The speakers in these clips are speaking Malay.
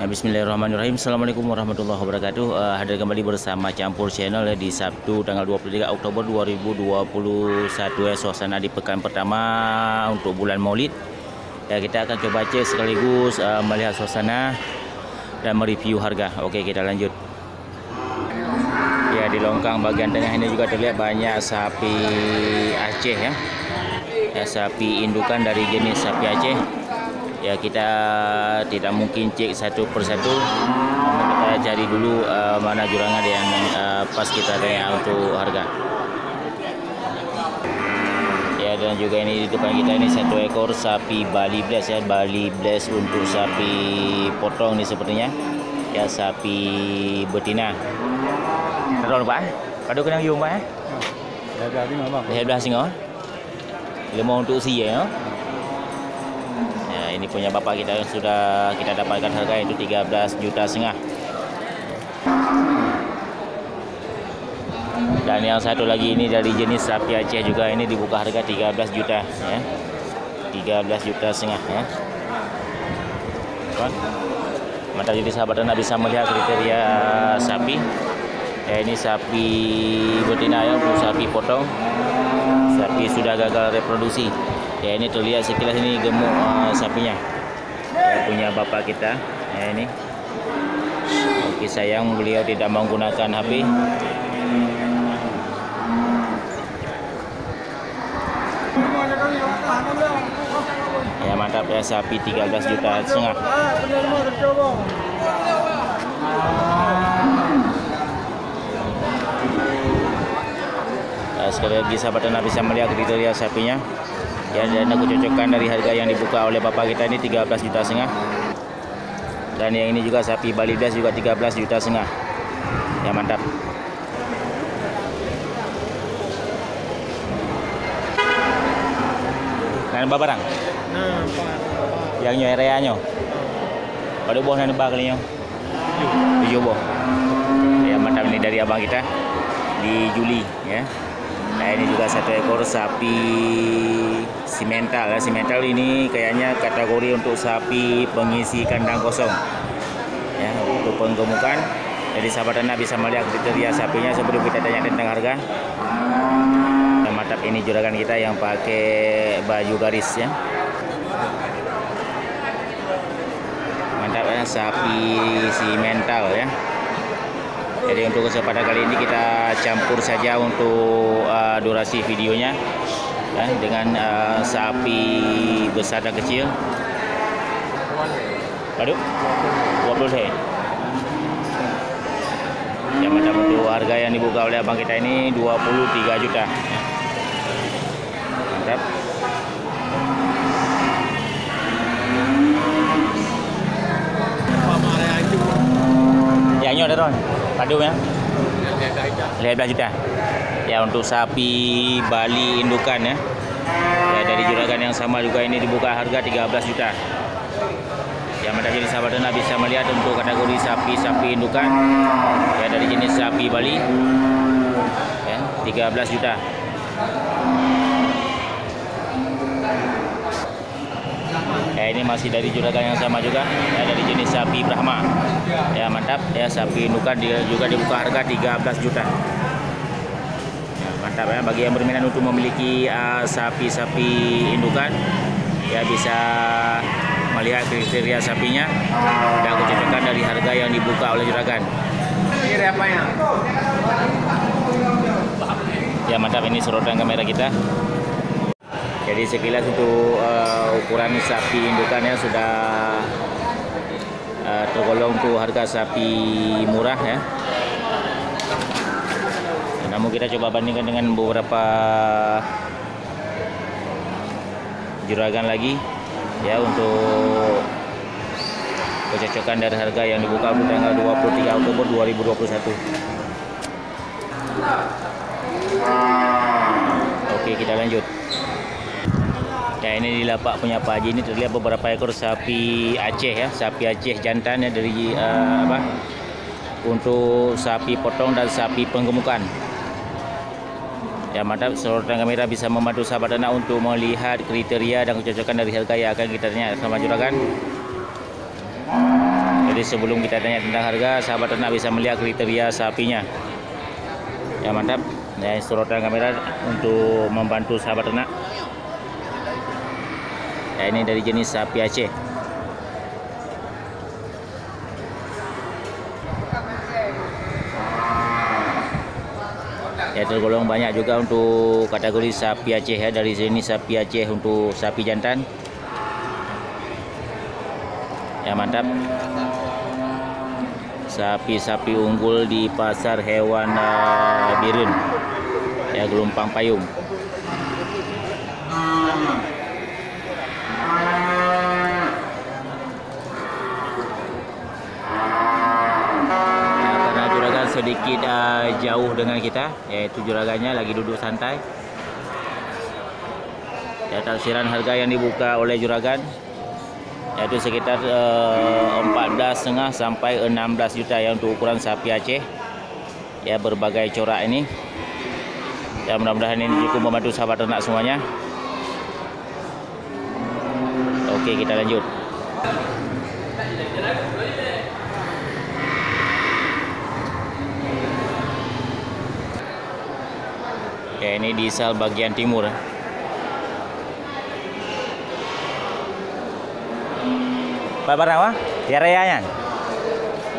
Bismillahirrahmanirrahim. Assalamualaikum warahmatullahi wabarakatuh. Hadir kembali bersama Campur Channel di Sabtu tanggal 23 Oktober 2021 suasana di pekan pertama untuk bulan Maulid. Kita akan coba cek sekaligus melihat suasana dan mereview harga. Oke, kita lanjut. Di longkang bagian tengah ini juga terlihat banyak sapi Aceh sapi indukan dari jenis sapi Aceh. Kita tidak mungkin cek satu persatu, kita cari dulu mana jurangan yang pas kita tanya untuk harga. Dan juga ini di depan kita ini satu ekor sapi Bali Bless Bali Bless untuk sapi potong nih sepertinya. Sapi betina. Tahu Pak? Padu kena yung Pak? Dah singo. Lemong untuk sia. Ini punya bapak kita yang sudah kita dapatkan harga itu 13,5 juta. Dan yang satu lagi ini dari jenis sapi Aceh juga, ini dibuka harga 13 juta 13,5 juta Mantap, jadi sahabat Anda bisa melihat kriteria sapi. Ini sapi betina untuk sapi potong. Sapi sudah gagal reproduksi. Ini terlihat sekilas ini gemuk sapinya. Punya bapak kita. Ini. Oke, sayang beliau tidak menggunakan HP. Mantap sapi 13,5 juta. Sekali lagi sahabat Anda bisa melihat kriteria sapinya. Dan kecocokan dari harga yang dibuka oleh bapak kita ini 13,5 juta. Dan yang ini juga sapi Bali Bless juga 13,5 juta. Mantap. Nan barang. Yang nyo area nyo. Pada boh nan ba kali nyo. 7 boh. Mantap, ini dari abang kita di Juli Nah, ini juga satu ekor sapi simental. Simental ini kayaknya kategori untuk sapi pengisi kandang kosong. Untuk penggemukan. Jadi sahabat Anda bisa melihat kriteria sapinya sebelum kita tanya tentang harga. Mantap, ini juragan kita yang pakai baju garis Mantap sapi simental Jadi untuk kesempatan kali ini kita campur saja untuk durasi videonya dengan sapi besar dan kecil. Aduh, 20 Macam untuk harga yang dibuka oleh abang kita ini 23 juta. Mantap. Yang ini ada padu 15 juta. Untuk sapi Bali indukan dari juragan yang sama juga ini dibuka harga 13 juta. Mantap, jadi sahabat Anda bisa melihat untuk kategori sapi-sapi indukan dari jenis sapi Bali 13 juta. Ini masih dari juragan yang sama juga dari jenis sapi Brahma. Mantap, sapi indukan juga dibuka harga 13 juta. Mantap bagi yang berminat untuk memiliki sapi-sapi indukan bisa melihat kriteria sapinya dan kecocokan dari harga yang dibuka oleh juragan. Ini apanya? Mantap, ini sorotan kamera kita. Jadi sekilas untuk ukuran sapi indukannya sudah tergolong untuk harga sapi murah Namun kita coba bandingkan dengan beberapa juragan lagi untuk kecocokan dari harga yang dibuka pada tanggal 23 Oktober 2021. Oke, kita lanjut. Ini di lapak punya Pak Haji ini terlihat beberapa ekor sapi Aceh sapi Aceh jantan dari untuk sapi potong dan sapi penggemukan. Mantap, sorotan kamera bisa membantu sahabat Anda untuk melihat kriteria dan kecocokan dari harga yang akan kita tanya sama juragan. Jadi sebelum kita tanya tentang harga, sahabat ternak bisa melihat kriteria sapinya. Ya mantap. Ya, sorotan kamera untuk membantu sahabat ternak. Ya, ini dari jenis sapi Aceh. Ya, tergolong banyak juga untuk kategori sapi Aceh ya, dari jenis sapi Aceh untuk sapi jantan. Ya mantap. Sapi-sapi unggul di pasar hewan Birun. Ya, Gelompang Payung. Sedikit jauh dengan kita, yaitu juragannya lagi duduk santai. Ya, taksiran harga yang dibuka oleh juragan yaitu sekitar 14,5 sampai 16 juta ya untuk ukuran sapi Aceh. Ya, berbagai corak ini. Ya, mudah-mudahan ini cukup membantu sahabat ternak semuanya. Oke, kita lanjut. Ya, ini di sel bagian timur. Pak barang apa? Ya rayanya.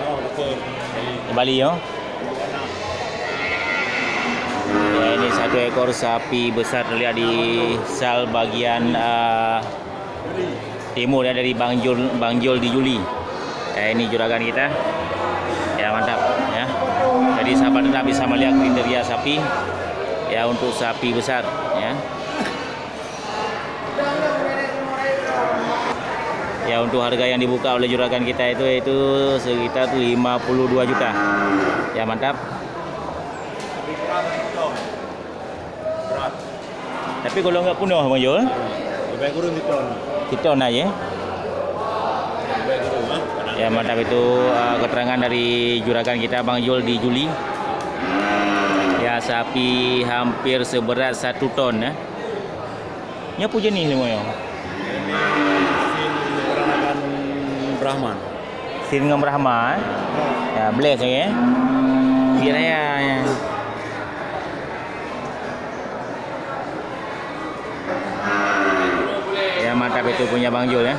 Oh, betul. Bali yo. Ya, ini satu ekor sapi besar terlihat di sel bagian timur ya, dari Bang Jol di Juli. Ya, ini juragan kita. Ya mantap ya. Jadi sahabat ternak bisa melihat kriteria sapi. Ya, untuk sapi besar ya. Ya, untuk harga yang dibuka oleh juragan kita itu sekitar 52 juta. Ya mantap. Tapi kalau nggak penuh Bang Jol, Lebih kurang Titon aja. Ya mantap, itu keterangan dari juragan kita Bang Jol di Juli. Ya, sapi hampir seberat 1 ton ya. Nya punya nih semuanya. Sin peranakan Brahman. Sin Brahman. Ya, bless ya. Biar ya. Ya mantap, itu punya Bang Jol ya.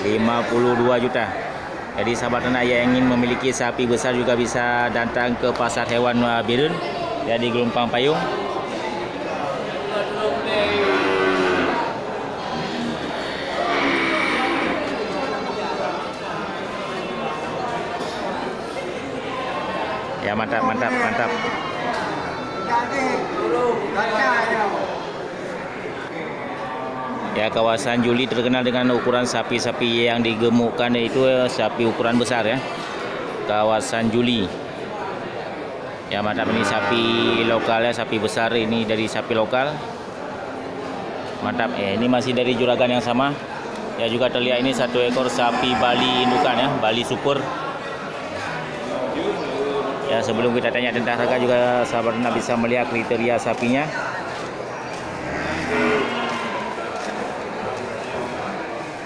52 juta. Jadi sahabat ternak yang ingin memiliki sapi besar juga bisa datang ke pasar hewan Birun ya, di Gelompang Payung. Ya mantap, mantap, mantap. Ya, kawasan Juli terkenal dengan ukuran sapi-sapi yang digemukkan, yaitu sapi ukuran besar ya. Kawasan Juli. Ya mantap, ini sapi lokal ya, sapi besar ini dari sapi lokal. Mantap. Ini masih dari juragan yang sama. Ya, juga terlihat ini satu ekor sapi Bali indukan ya, Bali Super. Ya, sebelum kita tanya tentang harga juga sahabat ternak bisa melihat kriteria sapinya.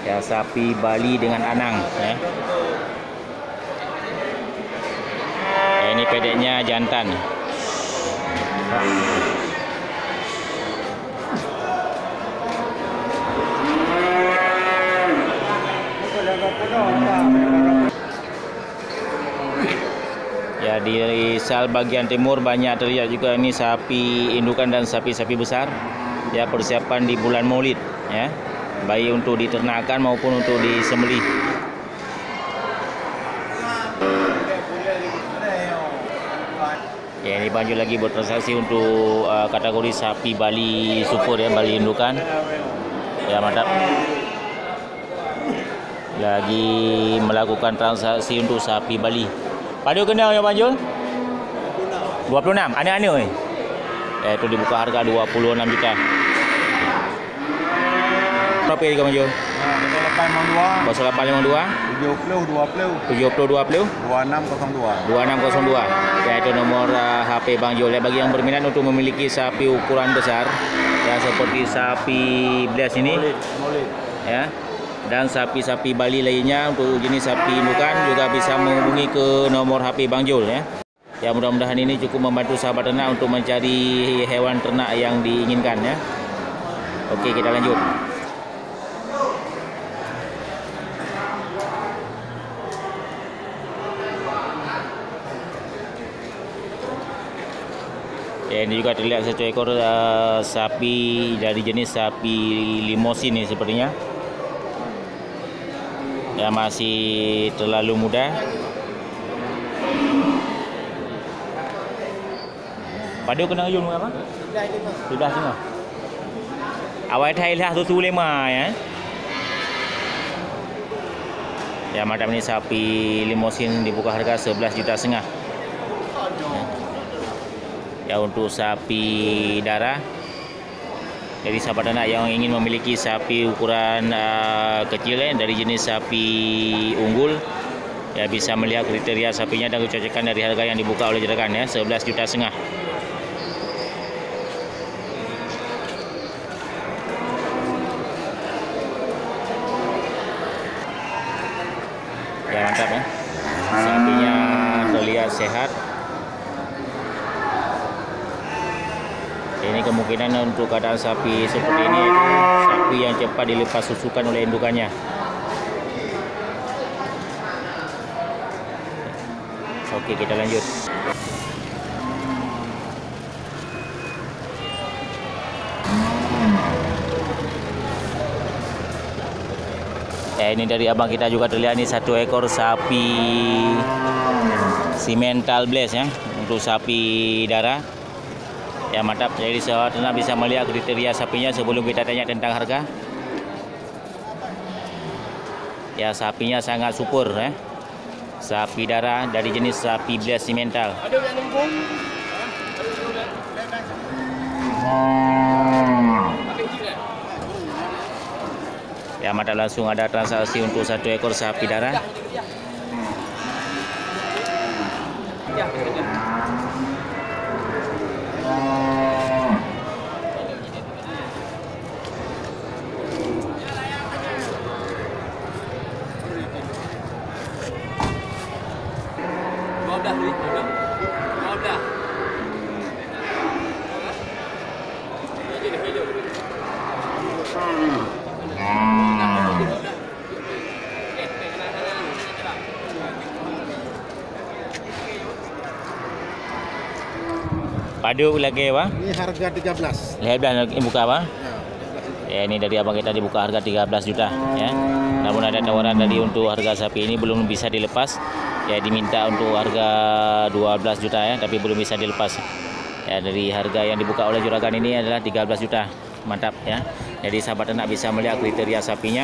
Ya, sapi Bali dengan anang ya. Ya, ini pedeknya jantan. Ya, di sel bagian timur banyak terlihat juga ini sapi indukan dan sapi-sapi besar. Ya, persiapan di bulan Maulid ya, baik untuk diternakan maupun untuk disembelih. Ya, ini Bang Jol lagi bertransaksi untuk kategori sapi Bali Super ya, Bali indukan. Ya mantap. Lagi melakukan transaksi untuk sapi Bali. Pada kenal ya Bang Jol? 26. Aneh-aneh. Ya, itu dibuka harga 26 juta. Berapa ya Bang Jol? 0852 70 20 2602. Ya, itu nomor HP Bang Jol. Ya, bagi yang berminat untuk memiliki sapi ukuran besar ya, seperti sapi Bless ini. Ya. Dan sapi-sapi Bali lainnya untuk jenis sapi indukan juga bisa menghubungi ke nomor HP Bang Jul ya. Ya, mudah-mudahan ini cukup membantu sahabat ternak untuk mencari hewan ternak yang diinginkan ya. Oke, kita lanjut. Ya, ini juga terlihat satu ekor sapi dari jenis sapi limosin ini sepertinya. Ya, masih terlalu muda. Pada kena ujung apa? Sudah semua. Awal Thai lah 105 ya. Ya, macam ini sapi limosin dibuka harga 11,5 juta. Ya, untuk sapi darah. Jadi sahabat ternak yang ingin memiliki sapi ukuran kecil dari jenis sapi unggul, ya bisa melihat kriteria sapinya dan kecocokan dari harga yang dibuka oleh juragan ya, 11,5 juta. Ya, mantap ya. Sapinya terlihat sehat. Ini kemungkinan untuk keadaan sapi seperti ini itu sapi yang cepat dilepas susukan oleh indukannya. Oke, kita lanjut. Ini dari abang kita juga terlihat nih satu ekor sapi Simmental Blaze ya, untuk sapi darah. Ya, mantap. Jadi sahabat ternak bisa melihat kriteria sapinya sebelum kita tanya tentang harga. Ya, sapinya sangat super ya. Sapi darah dari jenis sapi Blaze Simmental. Ya, mantap, langsung ada transaksi untuk satu ekor sapi darah. Padu lagi apa? Ini harga 13. Lihat ini buka apa? Ya, ini dari abang kita dibuka harga 13 juta ya. Namun ada tawaran tadi untuk harga sapi ini belum bisa dilepas. Ya, diminta untuk harga 12 juta ya, tapi belum bisa dilepas. Ya, dari harga yang dibuka oleh juragan ini adalah 13 juta. Mantap ya. Jadi sahabat ternak bisa melihat kriteria sapinya.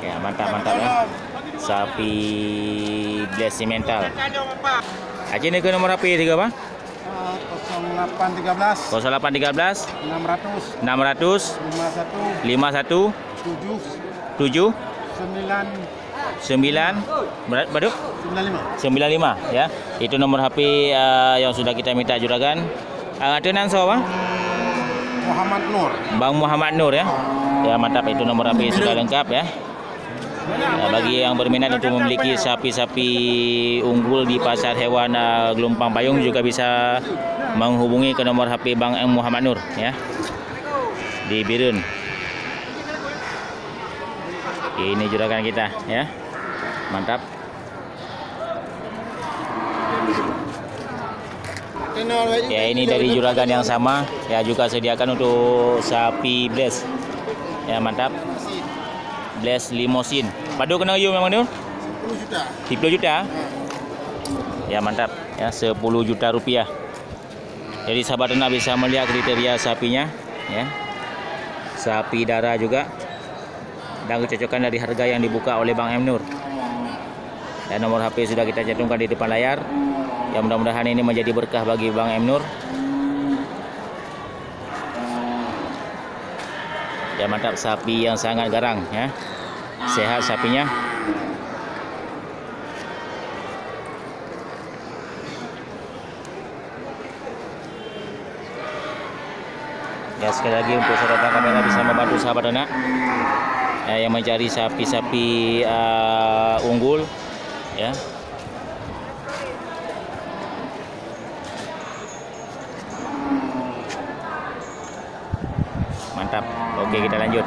Ya, mantap ya. Sapi Blaze Simmental. Aceh ni ke nomor apa tiga apa? 0813 0813 600 600 51 7 7 9 9 berat baduk 95 ya. Itu nomor HP yang sudah kita minta juragan. Tenan so apa? Muhammad Nur. Bang Muhammad Nur ya. Ya, mantap, itu nomor HP sudah lengkap ya. Ya, bagi yang berminat untuk memiliki sapi-sapi unggul di pasar hewan Gelompang Payung juga bisa menghubungi ke nomor HP Bang Muhammad Nur ya, di Birun. Ini juragan kita ya. Mantap. Ya, ini dari juragan yang sama ya, juga sediakan untuk sapi Blaze. Ya, mantap. Blaze Limosin. Padu kena you memang ni? 10 juta. 10 juta. Ya, mantap ya, 10 juta rupiah. Jadi sahabat ternak bisa melihat kriteria sapinya ya. Sapi darah juga. Dan kecocokan dari harga yang dibuka oleh Bang M Nur. Dan nomor HP sudah kita cantumkan di depan layar. Ya, mudah-mudahan ini menjadi berkah bagi Bang M Nur. Ya, mantap, sapi yang sangat garang ya. Sehat sapinya. Ya, sekali lagi untuk saudara kamera bisa membantu sahabat ternak yang mencari sapi-sapi unggul, ya. Mantap. Oke, kita lanjut.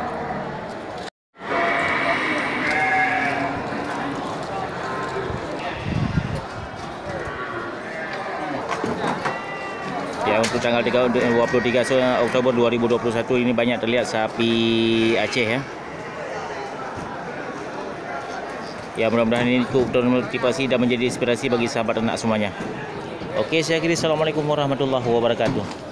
Ya, untuk tanggal 23 Oktober 2021 ini banyak terlihat sapi Aceh, ya. Ya, mudah-mudahan ini cukup termotivasi dan menjadi inspirasi bagi sahabat ternak semuanya. Oke, saya akhiri. Assalamualaikum warahmatullahi wabarakatuh.